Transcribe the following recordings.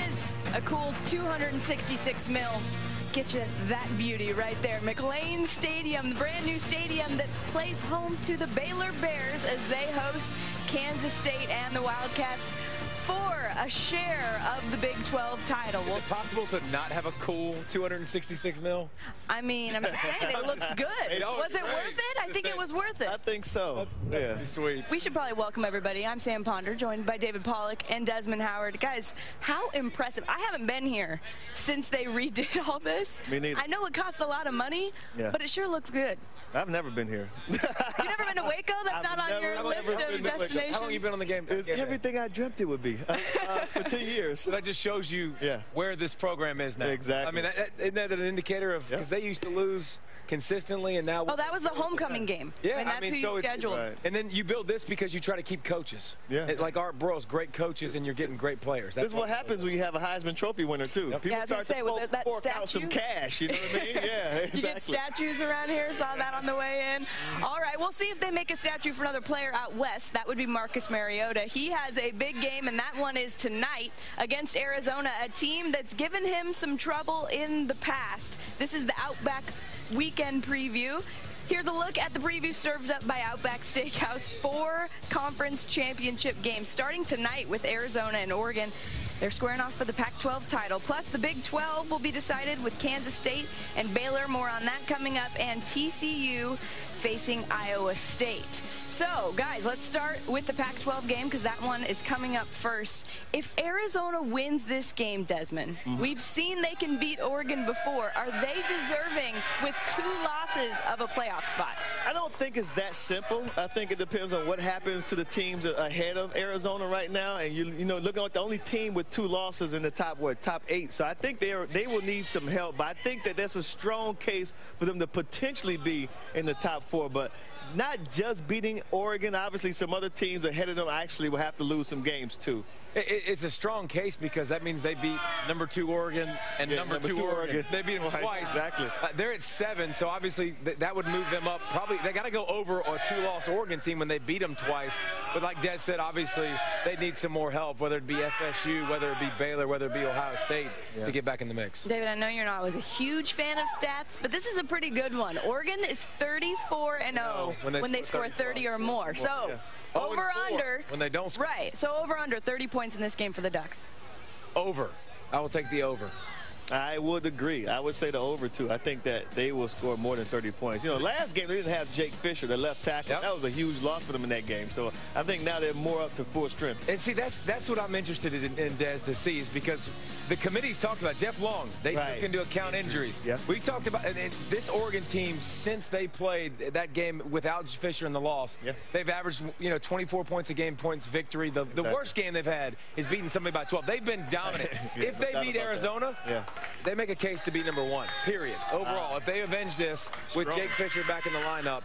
is a cool 266 mil. Get you that beauty right there. McLean Stadium, the brand new stadium that plays home to the Baylor Bears as they host Kansas State and the Wildcats for a share of the Big 12 title. Is it possible to not have a cool 266 mil? I mean, I'm saying it looks good. Was it worth it? I think it was worth it. I think so. That's pretty sweet. We should probably welcome everybody. I'm Sam Ponder, joined by David Pollock and Desmond Howard. Guys, how impressive. I haven't been here since they redid all this. Me neither. I know it costs a lot of money, but it sure looks good. I've never been here. You've never been to Waco? That's not on your list of destinations? How long have you been on the game? It's everything I dreamt it would be for 2 years. So that just shows you where this program is now. Exactly. I mean, isn't that an indicator of, because they used to lose consistently, and now. Oh, that was the homecoming game. Yeah, I mean, that's who you scheduled. Right. And then you build this because you try to keep coaches. Yeah. Like Art Broyles, great coaches, and you're getting great players. This is what happens when you have a Heisman Trophy winner, too. Yep. People I was start gonna say, to fork out some cash, you know what I mean? Yeah, exactly. You get statues around here, saw that on the way in. All right, we'll see if they make a statue for another player out west. That would be Marcus Mariota. He has a big game, and that one is tonight against Arizona, a team that's given him some trouble in the past. This is the Outback Weekend preview. Here's a look at the preview served up by Outback Steakhouse. 4 conference championship games starting tonight with Arizona and Oregon. They're squaring off for the Pac-12 title. Plus, the Big 12 will be decided with Kansas State and Baylor. More on that coming up. And TCU facing Iowa State. So, guys, let's start with the Pac-12 game because that one is coming up first. If Arizona wins this game, Desmond, we've seen they can beat Oregon before. Are they deserving with 2 losses of a playoff spot? I don't think it's that simple. I think it depends on what happens to the teams ahead of Arizona right now. And you know, looking like the only team with 2 losses in the top 8. So I think they will need some help. But I think that that's a strong case for them to potentially be in the top 4. But not just beating Oregon. Obviously, some other teams ahead of them actually will have to lose some games too. It's a strong case because that means they beat number 2 Oregon and number 2 Oregon. They beat them twice. Exactly. They're at 7, so obviously that would move them up. Probably they got to go over a 2-loss Oregon team when they beat them twice. But like Des said, obviously they need some more help, whether it be FSU, whether it be Baylor, whether it be Ohio State, to get back in the mix. David, I know you're not always a huge fan of stats, but this is a pretty good one. Oregon is 34-0 when they score 30 or more. So. Over under when they don't score. Right. So over under 30 points in this game for the Ducks. Over. I will take the over. I would agree. I would say the over, too. I think that they will score more than 30 points. You know, last game they didn't have Jake Fisher, the left tackle. That was a huge loss for them in that game. So I think now they're more up to full strength. And see, that's what I'm interested in Des, to see, is because the committee's talked about Jeff Long. They took into account injuries. We talked about and this Oregon team, since they played that game without Fisher in the loss, they've averaged 24 points a game, points victory. The worst game they've had is beating somebody by 12. They've been dominant. If they beat Arizona, they make a case to be number 1, period. Overall, if they avenge this with Jake Fisher back in the lineup,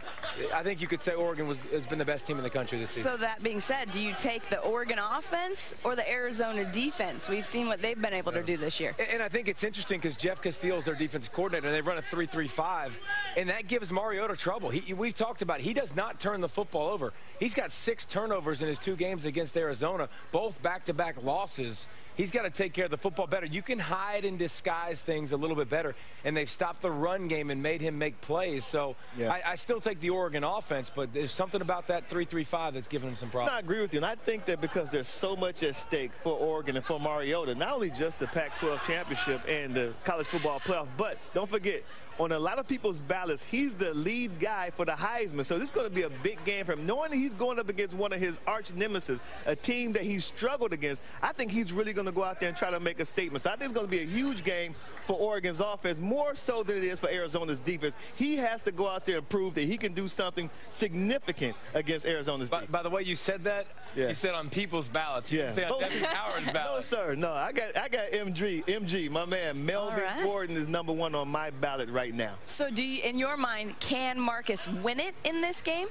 I think you could say Oregon has been the best team in the country this season. So that being said, do you take the Oregon offense or the Arizona defense? We've seen what they've been able to do this year. And I think it's interesting because Jeff Castillo is their defensive coordinator, and they run a 3-3-5, and that gives Mariota trouble. We've talked about he does not turn the football over. He's got 6 turnovers in his 2 games against Arizona, both back-to-back losses. He's got to take care of the football better. You can hide and disguise things a little bit better, and they've stopped the run game and made him make plays. So I still take the Oregon offense, but there's something about that 3-3-5 that's giving him some problems. I agree with you, and I think that because there's so much at stake for Oregon and for Mariota, not only just the Pac-12 championship and the college football playoff, but don't forget, on a lot of people's ballots, he's the lead guy for the Heisman. So this is going to be a big game for him. Knowing that he's going up against one of his arch nemesis, a team that he's struggled against, I think he's really going to go out there and try to make a statement. So I think it's going to be a huge game for Oregon's offense, more so than it is for Arizona's defense. He has to go out there and prove that he can do something significant against Arizona's defense. By the way you said that, you said on people's ballots. You didn't say on Devin Howard's ballot. No, sir. No, I got MG, my man. Melvin Gordon is number 1 on my ballot right now. So do you, in your mind, can Marcus win it in this game?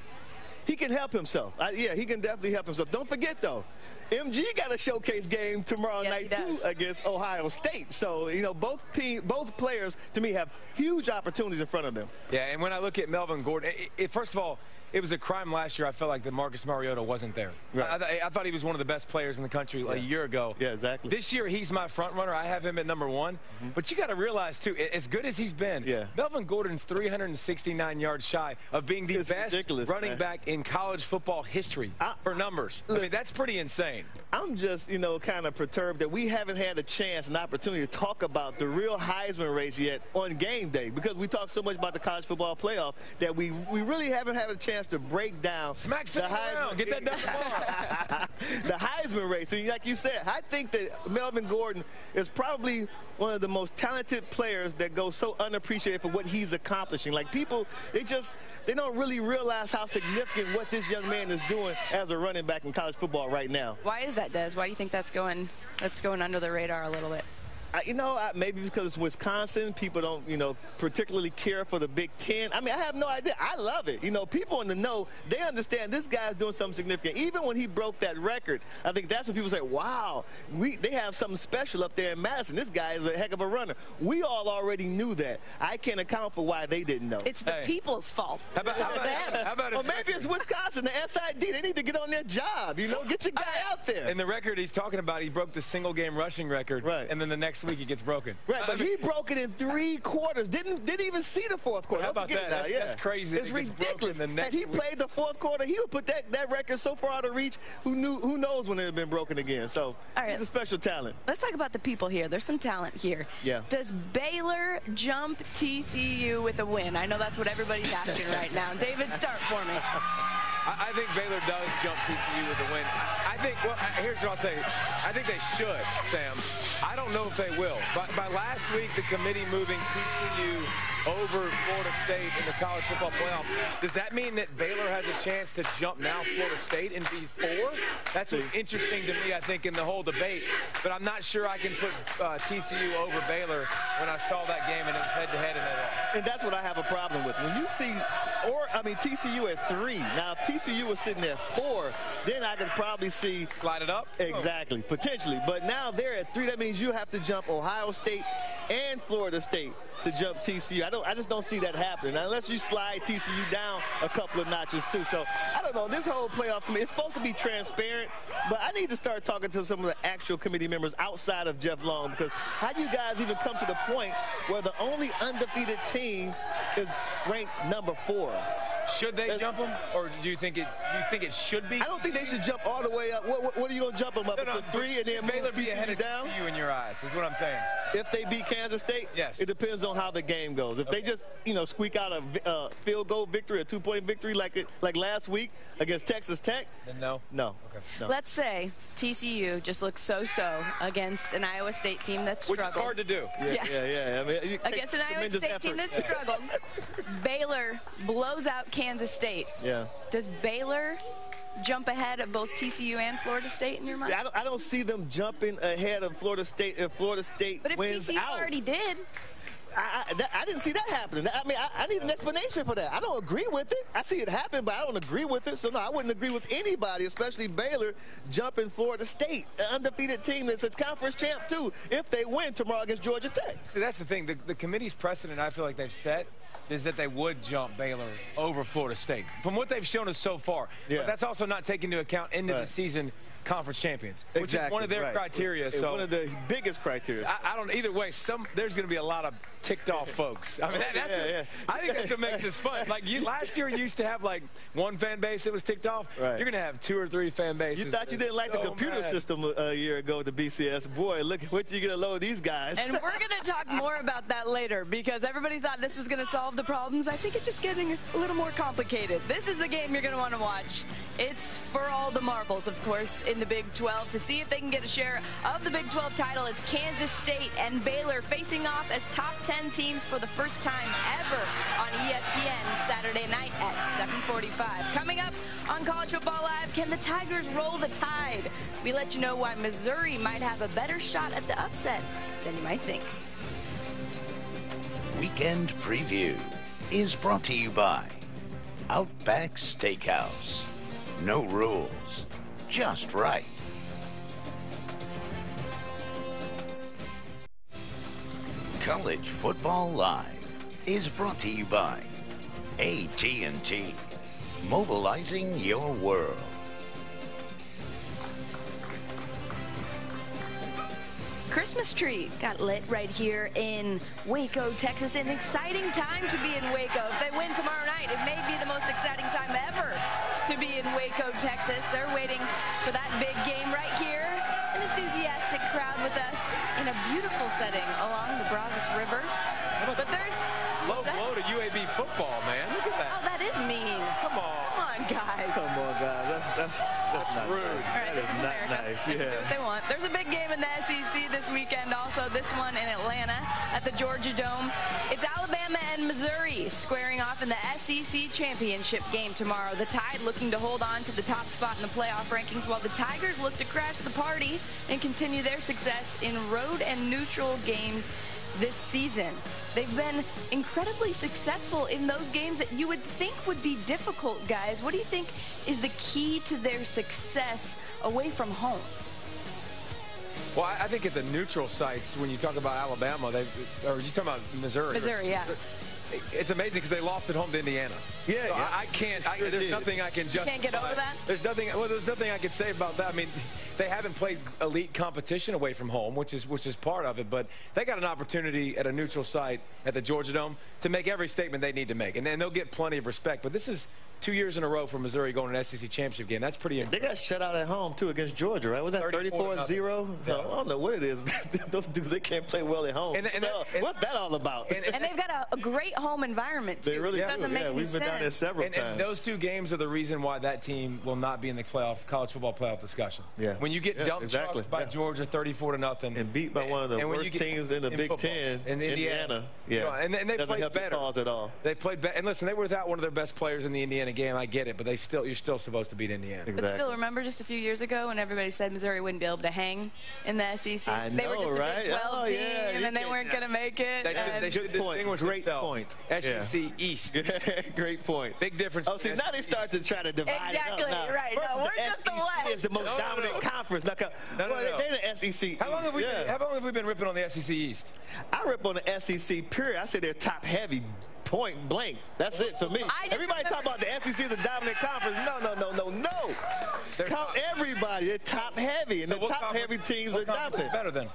He can help himself. Yeah, he can definitely help himself. Don't forget, though, MG got a showcase game tomorrow night, too, against Ohio State. So, you know, both players, to me, have huge opportunities in front of them. Yeah, and when I look at Melvin Gordon, first of all, it was a crime last year. I felt like that Marcus Mariota wasn't there. Right. I thought he was one of the best players in the country a year ago. Yeah, exactly. This year, he's my front runner. I have him at number 1. But you got to realize, too, as good as he's been, Melvin Gordon's 369 yards shy of being the best running back in college football history for numbers. I mean, that's pretty insane. I'm just, you know, kind of perturbed that we haven't had a chance and opportunity to talk about the real Heisman race yet on game day, because we talk so much about the college football playoff that we really haven't had a chance to break down the Heisman. Get that done tomorrow. The Heisman race. And like you said, I think that Melvin Gordon is probably one of the most talented players that goes so unappreciated for what he's accomplishing. Like, people, they don't really realize how significant what this young man is doing as a running back in college football right now. Why is that, Des? Why do you think that's going under the radar a little bit? Maybe because it's Wisconsin, people don't, particularly care for the Big Ten. I mean, I have no idea. I love it. People in the know, they understand this guy's doing something significant. Even when he broke that record, I think that's when people say, wow, they have something special up there in Madison. This guy is a heck of a runner. We all already knew that. I can't account for why they didn't know. It's the people's fault. How about well, maybe it's Wisconsin, the SID. They need to get on their job, get your guy out there. And the record he's talking about, he broke the single-game rushing record. Right. And then the next week it gets broken. Right, but he broke it in 3 quarters. Didn't even see the 4th quarter. How about that? That's crazy. It's ridiculous. Had he played the 4th quarter, he would put that record so far out of reach. Who knows when it had been broken again? So he's a special talent. Let's talk about the people here. There's some talent here. Yeah. Does Baylor jump TCU with a win? I know that's what everybody's asking right now. David, start for me. I think Baylor does jump TCU with a win. Here's what I'll say. I think they should, Sam. I don't know if they will. By last week, the committee moving TCU over Florida State in the college football playoff, does that mean that Baylor has a chance to jump now Florida State and be 4? That's what's interesting to me, I think, in the whole debate. But I'm not sure I can put TCU over Baylor when I saw that game and it was head-to-head and they lost. And that's what I have a problem with. When you see, TCU at 3. Now, if TCU was sitting at 4, then I could probably see. Slide it up? Exactly, potentially. But now they're at 3. That means you have to jump Ohio State and Florida State to jump TCU. I just don't see that happening unless you slide TCU down a couple of notches too. So I don't know. This whole playoff committee, it's supposed to be transparent, but I need to start talking to some of the actual committee members outside of Jeff Long, because how do you guys even come to the point where the only undefeated team is ranked number 4? Should they jump them, or do you think it should be? I don't think they should jump all the way up. What are you going to jump them up to 3 and then Baylor move be ahead TCU of down? TCU in your eyes is what I'm saying. If they beat Kansas State, yes. It depends on how the game goes. If they just squeak out a field goal victory, a 2-point victory like last week against Texas Tech, then no. Okay. No. Let's say TCU just looks so-so against an Iowa State team that's struggled. Which is hard to do. Yeah. I mean, against an Iowa State team that struggled, Baylor blows out Kansas State. Yeah. Does Baylor jump ahead of both TCU and Florida State in your mind? See, I don't see them jumping ahead of Florida State if Florida State but if wins TCU out. already did. I didn't see that happening. I need an explanation for that. I don't agree with it. I see it happen, but I don't agree with it. So, no, I wouldn't agree with anybody, especially Baylor, jumping Florida State, an undefeated team that's a conference champ, too, if they win tomorrow against Georgia Tech. See, that's the thing. The committee's precedent, I feel like they've set, is that they would jump Baylor over Florida State from what they've shown us so far. Yeah. But that's also not taking into account into the season conference champions, which is one of their criteria. So one of the biggest criteria. I don't. Either way, there's going to be a lot of ticked off folks. I mean, I think that's what makes this fun. Like last year, you used to have like one fan base that was ticked off. Right. You're going to have 2 or 3 fan bases. You thought you didn't like the computer system a year ago at the BCS. Boy, look what you're going to load these guys. And we're going to talk more about that later, because everybody thought this was going to solve the problems. I think it's just getting a little more complicated. This is the game you're going to want to watch. It's for all the marbles, of course, in the Big 12. To see if they can get a share of the Big 12 title, it's Kansas State and Baylor facing off as top 10 teams for the first time ever on ESPN Saturday night at 7:45. Coming up on College Football Live, can the Tigers roll the Tide? We let you know why Missouri might have a better shot at the upset than you might think. Weekend Preview is brought to you by Outback Steakhouse. No rules, just right. College Football Live is brought to you by AT&T. mobilizing your world. Christmas tree got lit right here in Waco, Texas. An exciting time to be in Waco. If they win tomorrow night, it may be the most exciting time ever to be in Waco, Texas. They're waiting for that big game right here. An enthusiastic crowd with us in a beautiful setting along the Brazos River. But there's low blow to UAB football, man. Look at that. Oh, that is mean. Come on. Come on, guys. Come on, guys. That's not rude. nice. All right, That this is is not America. nice. They can do Yeah. what they want. There's a big game in the SEC this weekend also, this one in Atlanta at the Georgia Dome. It's Alabama and Missouri squaring off in the SEC championship game tomorrow. The Tide looking to hold on to the top spot in the playoff rankings, while the Tigers look to crash the party and continue their success in road and neutral games this season. They've been incredibly successful in those games that you would think would be difficult, guys. What do you think is the key to their success away from home? Well, I think at the neutral sites, when you talk about Alabama, or you talking about Missouri? Missouri, yeah. It's amazing because they lost at home to Indiana. Yeah, so yeah. I can't. There's nothing I can justify. Can't get over that? There's nothing. Well, there's nothing I can say about that. I mean, they haven't played elite competition away from home, which is part of it. But they got an opportunity at a neutral site at the Georgia Dome to make every statement they need to make, and then they'll get plenty of respect. But this is 2 years in a row for Missouri going to an SEC championship game. That's pretty impressive. They got shut out at home, too, against Georgia, right? Was that 34-0? Yeah. I don't know what it is. Those dudes, they can't play well at home. What's that all about? And they've got a great home environment, too. They really do. Doesn't make any we've been sense. down there several times. And those two games are the reason why that team will not be in the college football playoff discussion. Yeah. When you get dumped by Georgia 34-0. And beat by one of the worst teams in the Big Ten, in Indiana. Yeah. And they doesn't played help better. Your cause at all. They played better. And listen, they were without one of their best players in the Indiana game. I get it, but you're still supposed to beat Indiana. Exactly. But still, remember just a few years ago when everybody said Missouri wouldn't be able to hang in the SEC? I know, they were just a Big 12 team, yeah, and they weren't going to make it. They should distinguish Great themselves. point. SEC East. Great point. Big difference. Oh, see, now they start to try to divide exactly, it up. Now, right. Versus No, we're the just the SEC West. is the most dominant conference. No. They're the SEC How long East. have we been ripping on the SEC East? I rip on the SEC, period. I say they're top heavy. Point blank. That's it for me. Everybody talk about the SEC as a dominant conference. No. Count everybody. They're top heavy, and the top heavy teams are dominant. Better then.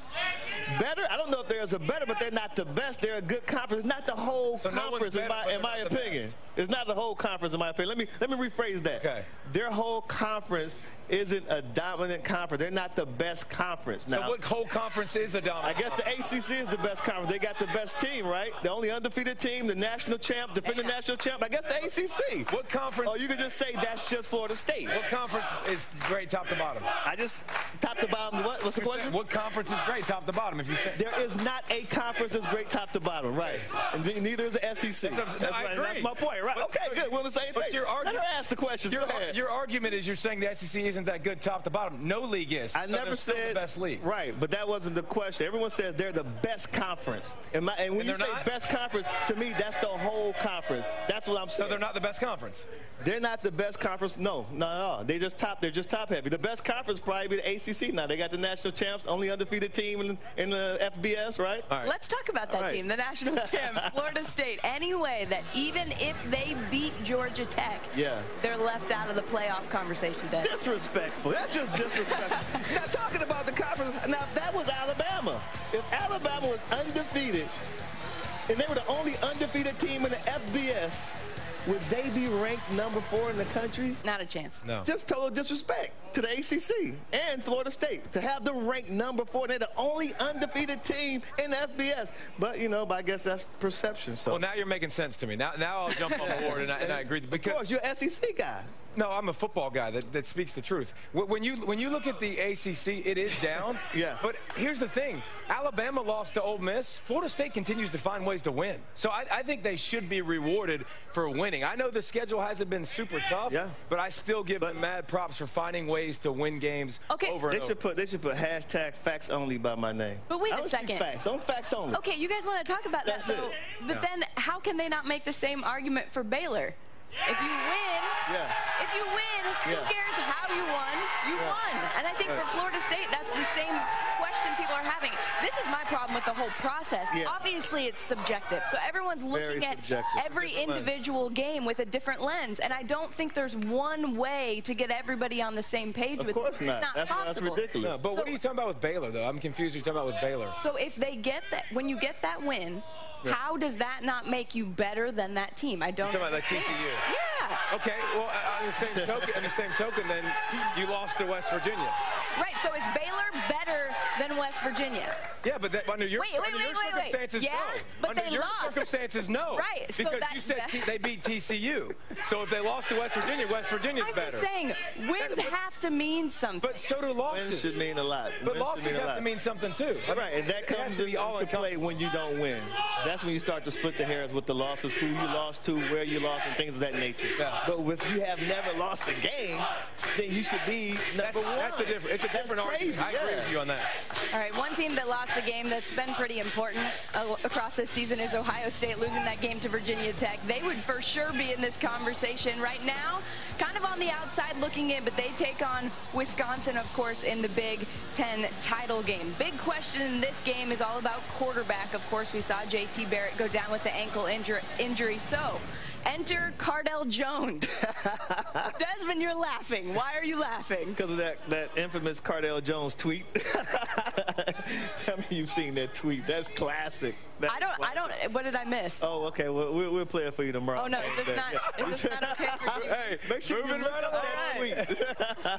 Better? I don't know if there's a better, but they're not the best. They're a good conference. Not the whole conference, in my opinion. It's not the whole conference, in my opinion. Let me rephrase that. Okay. Their whole conference isn't a dominant conference. They're not the best conference. Now, so what whole conference is a dominant? I guess the ACC is the best conference. They got the best team, right? The only undefeated team, the national champ, defending national champ. I guess the ACC. What conference? Oh, you could just say that's just Florida State. What conference is great top to bottom? I just top to bottom. What's the question? What conference is great top to bottom? If you say there is not a conference that's great top to bottom, right? And neither is the SEC. That's my point, right? Okay, good. We're on the same page. Let her ask the questions. Go ahead. Your argument is you're saying the SEC isn't that good top to bottom. No league is. I never said the best league. Right, but that wasn't the question. Everyone says they're the best conference. And when you say best conference, to me, that's the whole conference. That's what I'm saying. So they're not the best conference? They're not the best conference. No. They're just top heavy. The best conference probably be the ACC now. They got the national champs, only undefeated team in the FBS, right? All right. Let's talk about that team, the national champs, Florida State. Anyway, that even if they beat Georgia Tech, they're left out of the playoff conversation today. Disrespectful. That's just disrespectful. Now, talking about the conference, now if that was Alabama, if Alabama was undefeated and they were the only undefeated team in the FBS, would they be ranked number 4 in the country? Not a chance. No. Just total disrespect to the ACC and Florida State to have them ranked number 4. They're the only undefeated team in the FBS. But, but I guess that's perception. So. Well, now you're making sense to me. Now I'll jump on board and I agree. Because, of course, you're an SEC guy. No, I'm a football guy that speaks the truth. When you look at the ACC, it is down. Yeah. But here's the thing. Alabama lost to Ole Miss. Florida State continues to find ways to win. So I think they should be rewarded for winning. I know the schedule hasn't been super tough, but I still give them mad props for finding ways to win games over and over. They should put hashtag facts only by my name. But wait a second. Facts. Don't facts only. Okay, you guys want to talk about that, though. But then how can they not make the same argument for Baylor? If you win, who cares how you won? You won. And I think for Florida State, that's the same question people are are having. This is my problem with the whole process. Yeah. Obviously, it's subjective. So everyone's looking at every individual game with a different lens. And I don't think there's one way to get everybody on the same page with this. Of course not. That's ridiculous. No, but what are you talking about with Baylor, though? I'm confused what you're talking about with Baylor. So if they get that, when you get that win, how does that not make you better than that team? I don't. You're talking about like TCU. Yeah. Okay. Well, on the same token, then you lost to West Virginia. Right. So is Baylor better than West Virginia? Yeah, but under your circumstances, yeah, no. But under they your lost. Circumstances, no. Right. Because you said they beat TCU. So if they lost to West Virginia's better. I'm just saying, wins have to mean something. But so do losses. Wins should mean a lot. But losses have to mean something too. Right, and that comes into play when you don't win. That's when you start to split the hairs with the losses, who you lost to, where you lost, and things of that nature. Yeah. But if you have never lost a game, then you should be number one. That's the difference. It's a different argument. I agree with you on that. All right, one team that lost a game that's been pretty important across this season is Ohio State, losing that game to Virginia Tech. They would for sure be in this conversation right now, kind of on the outside looking in, but they take on Wisconsin, of course, in the Big Ten title game. Big question in this game is all about quarterback. Of course, we saw J.T. Barrett go down with the ankle injury. So, enter Cardale Jones. Desmond, you're laughing. Why are you laughing? Because of that infamous Cardale Jones tweet. Tell me you've seen that tweet. That's classic. I don't. What did I miss? Oh, okay. Well, we'll play it for you tomorrow. Oh no, is this not okay for you? Hey, make sure you look up that tweet.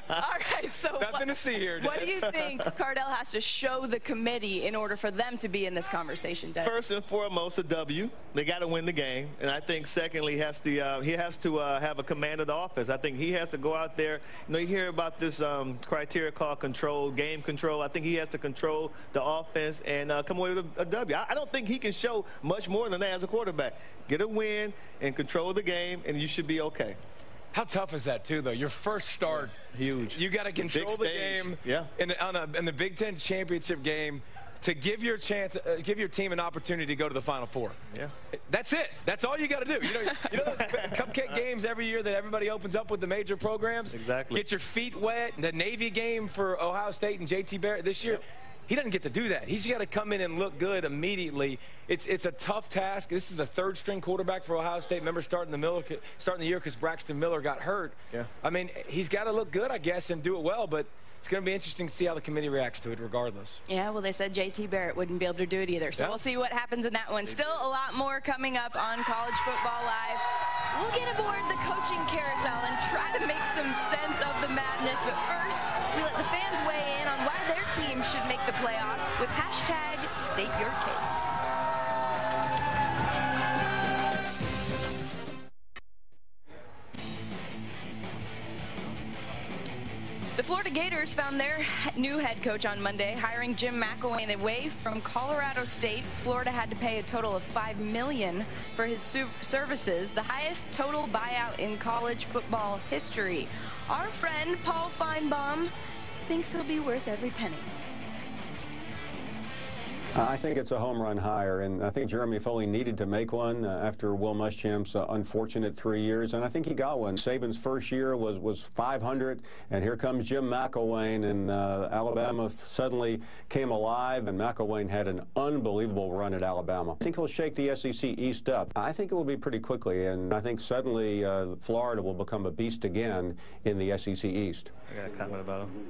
All right. So nothing to see here. What do you think Cardale has to show the committee in order for them to be in this conversation, Des? First and foremost, a W. They got to win the game, and I think secondly, he has to have a command of the offense. I think he has to go out there. You know, you hear about this criteria called game control. I think he has to control the offense and come away with a W. I don't think he can show much more than that as a quarterback. Get a win and control the game, and you should be okay. How tough is that, too, though? Your first start, huge. You got to control the game in the Big Ten championship game to give your team an opportunity to go to the Final Four. Yeah. That's it. That's all you got to do. You know those cupcake games every year that everybody opens up with the major programs? Exactly. Get your feet wet. The Navy game for Ohio State and J.T. Barrett this year. Yep. He doesn't get to do that. He's got to come in and look good immediately. It's a tough task. This is the third-string quarterback for Ohio State. Remember, starting the year because Braxton Miller got hurt. Yeah. I mean, he's got to look good, I guess, and do it well. But it's going to be interesting to see how the committee reacts to it, regardless. Yeah, well, they said J.T. Barrett wouldn't be able to do it either. So we'll see what happens in that one. Still a lot more coming up on College Football Live. We'll get aboard the coaching carousel and try to make some sense of the madness. But first, we let the fans weigh in on why their team should make the playoff with hashtag State Your Case. The Florida Gators found their new head coach on Monday, hiring Jim McElwain away from Colorado State. Florida had to pay a total of $5 million for his services, the highest total buyout in college football history. Our friend Paul Feinbaum thinks he'll be worth every penny. I think it's a home run hire, and I think Jeremy Foley needed to make one after Will Muschamp's unfortunate 3 years, and I think he got one. Saban's first year was 500, and here comes Jim McElwain, and Alabama suddenly came alive, and McElwain had an unbelievable run at Alabama. I think he'll shake the SEC East up. I think it will be pretty quickly, and I think suddenly Florida will become a beast again in the SEC East. I got a comment about him.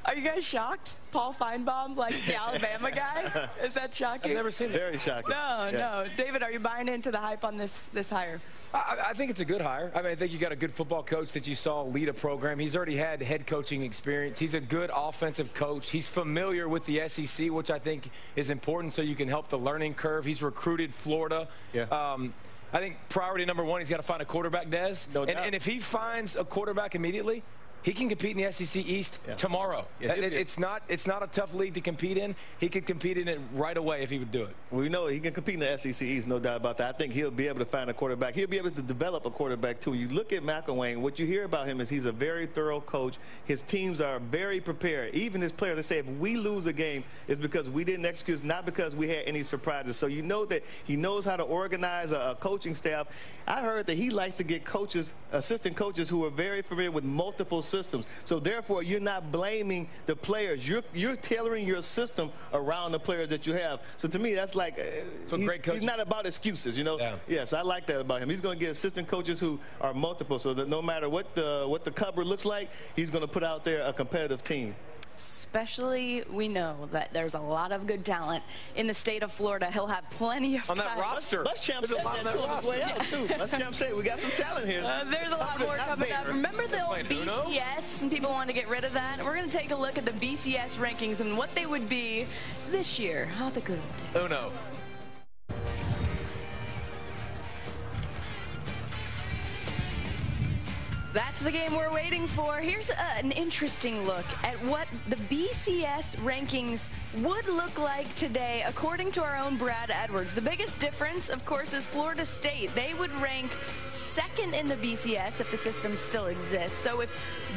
Are you guys shocked? Paul Feinbaum, like the Alabama guy? Is that shocking? I've never seen it. Very shocking. No. David, are you buying into the hype on this hire? I think it's a good hire. I mean, I think you got a good football coach that you saw lead a program. He's already had head coaching experience. He's a good offensive coach. He's familiar with the SEC, which I think is important so you can help the learning curve. He's recruited Florida. Yeah. I think priority number one, he's got to find a quarterback, Des. No doubt. And if he finds a quarterback immediately, he can compete in the SEC East tomorrow. Yeah, it's not a tough league to compete in. He could compete in it right away if he would do it. We know he can compete in the SEC East, no doubt about that. I think he'll be able to find a quarterback. He'll be able to develop a quarterback, too. You look at McElwain, what you hear about him is he's a very thorough coach. His teams are very prepared. Even his players, they say if we lose a game, it's because we didn't execute, not because we had any surprises. So you know that he knows how to organize a coaching staff. I heard that he likes to get coaches, assistant coaches who are very familiar with multiple systems. systems. So therefore, you're not blaming the players. You're tailoring your system around the players that you have. So to me, that's like he's not about excuses, you know. Yeah. Yes, I like that about him. He's going to get assistant coaches who are multiple, so that no matter what the cupboard looks like, he's going to put out there a competitive team. Especially, we know that there's a lot of good talent in the state of Florida. He'll have plenty of on that roster. Muschamp said that too on his way out, too. Muschamp said we got some talent here. There's a lot more coming up. Remember the old BCS, and people want to get rid of that? We're going to take a look at the BCS rankings and what they would be this year. Oh, the good old days. Uno. That's the game we're waiting for. Here's an interesting look at what the BCS rankings would look like today, according to our own Brad Edwards. The biggest difference, of course, is Florida State. They would rank second in the BCS if the system still exists. So if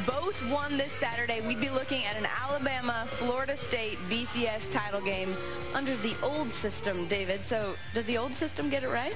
both won this Saturday, we'd be looking at an Alabama-Florida State BCS title game under the old system, David. So does the old system get it right?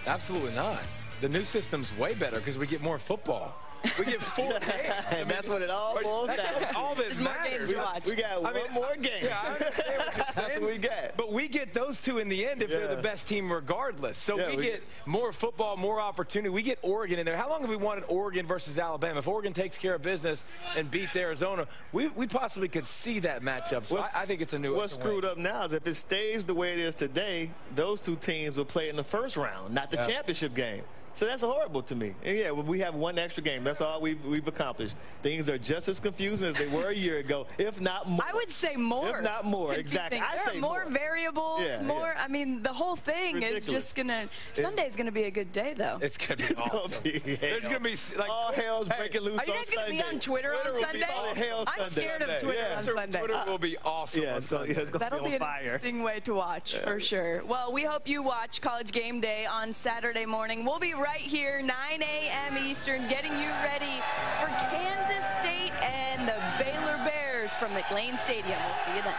Absolutely not. The new system's way better because we get more football. We get 4 games. And that's what it all boils down to. All this matters. We got one more game. Yeah, I understand what you're saying. That's what we got. But we get those two in the end if they're the best team regardless. So we get more football, more opportunity. We get Oregon in there. How long have we wanted Oregon versus Alabama? If Oregon takes care of business and beats Arizona, we possibly could see that matchup. So I think it's a new. What's screwed up now is if it stays the way it is today, those two teams will play in the first round, not the championship game. So that's horrible to me. And yeah, we have one extra game. That's all we've accomplished. Things are just as confusing as they were a year ago, if not more. I would say more. If not more, exactly. I say more variables, more. I mean, the whole thing is just gonna. Sunday's gonna be a good day, though. It's gonna be awesome. There's gonna be like all hell's breaking loose on Sunday. Are you guys gonna be on Twitter on Sunday? I'm scared of Twitter on Sunday. Twitter will be awesome. Yeah, so it's gonna That'll be an interesting way to watch for sure. Well, we hope you watch College Game Day on Saturday morning. We'll be right here, 9 a.m. Eastern, getting you ready for Kansas State and the Baylor Bears from McLean Stadium. We'll see you then.